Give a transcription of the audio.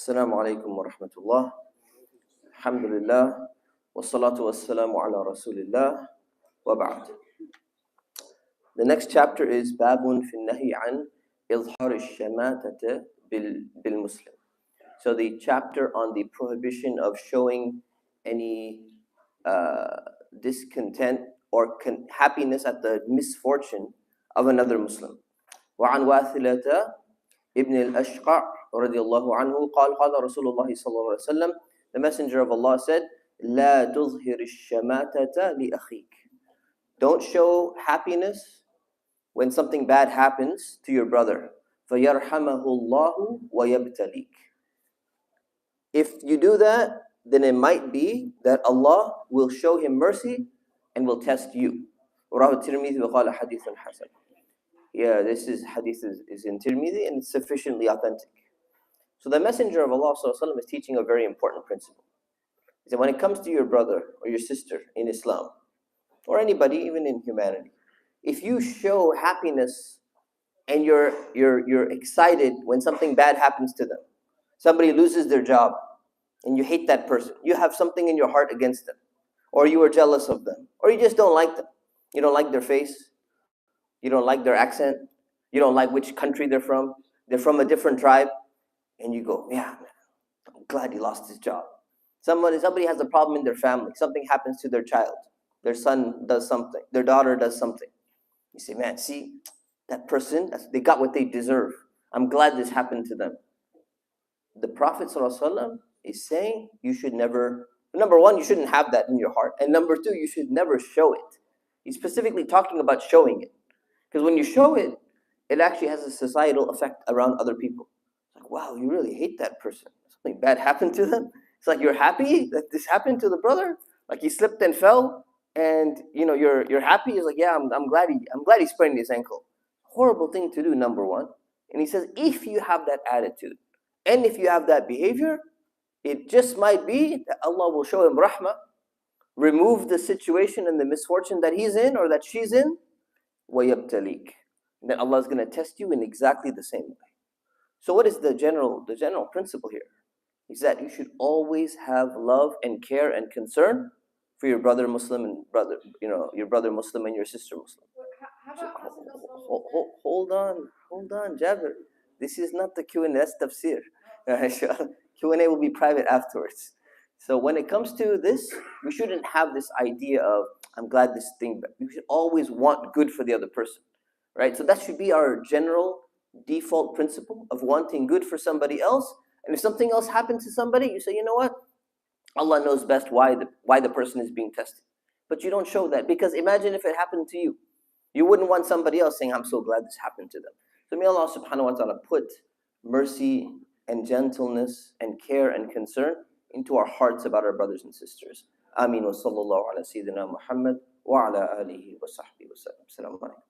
Assalamu alaikum wa rahmatullah. Alhamdulillah. Wassalatu wassalamu ala rasulillah. Wa ba'd. The next chapter is Babun fi nahi an izhar al-shamatata bil Muslim. So the chapter on the prohibition of showing any discontent or happiness at the misfortune of another Muslim. وعن واثلة ابن الأشقع رضي الله عنه قال قال رسول الله صلى الله عليه وسلم, the Messenger of Allah said, لا تظهر الشماتة لأخيك. Don't show happiness when something bad happens to your brother. فيرحمه الله ويبتليك. If you do that, then it might be that Allah will show him mercy and will test you. رواه الترمذي وقال حديث حسن. Yeah, this hadith is in Tirmidhi and it's sufficiently authentic. So the Messenger of Allah ﷺ is teaching a very important principle. He said, when it comes to your brother or your sister in Islam, or anybody even in humanity, if you show happiness and you're excited when something bad happens to them, somebody loses their job and you hate that person, you have something in your heart against them, or you are jealous of them, or you just don't like them, you don't like their face, you don't like their accent, you don't like which country they're from a different tribe, and you go, yeah, man, I'm glad he lost his job. Somebody has a problem in their family, something happens to their child, their son does something, their daughter does something. You say, man, see, that person, they got what they deserve. I'm glad this happened to them. The Prophet ﷺ is saying you should never, number one, you shouldn't have that in your heart, and number two, you should never show it. He's specifically talking about showing it. Because when you show it, it actually has a societal effect around other people. It's like, wow, you really hate that person. Something bad happened to them. It's like you're happy that this happened to the brother. Like he slipped and fell, and you're happy. He's like, yeah, I'm glad he sprained his ankle. Horrible thing to do, number one. And he says, if you have that attitude and if you have that behavior, it just might be that Allah will show him rahmah, remove the situation and the misfortune that he's in or that she's in. وَيَبْتَلِيكَ. Then Allah is going to test you in exactly the same way. So what is the general principle here? Is that you should always have love and care and concern for your brother Muslim and your brother Muslim and your sister Muslim. Hold on, Jabir. This is not the Q&A, that's tafsir. Q&A will be private afterwards. So when it comes to this, we shouldn't have this idea of, I'm glad this thing, we should always want good for the other person, right? So that should be our general default principle of wanting good for somebody else. And if something else happens to somebody, you say, you know what? Allah knows best why the person is being tested. But you don't show that, because imagine if it happened to you. You wouldn't want somebody else saying, I'm so glad this happened to them. So may Allah subhanahu wa ta'ala put mercy and gentleness and care and concern into our hearts about our brothers and sisters. Ameen wa sallallahu ala sayyidina Muhammad wa ala alihi wa sahbihi wa sallam. Assalamu alaikum.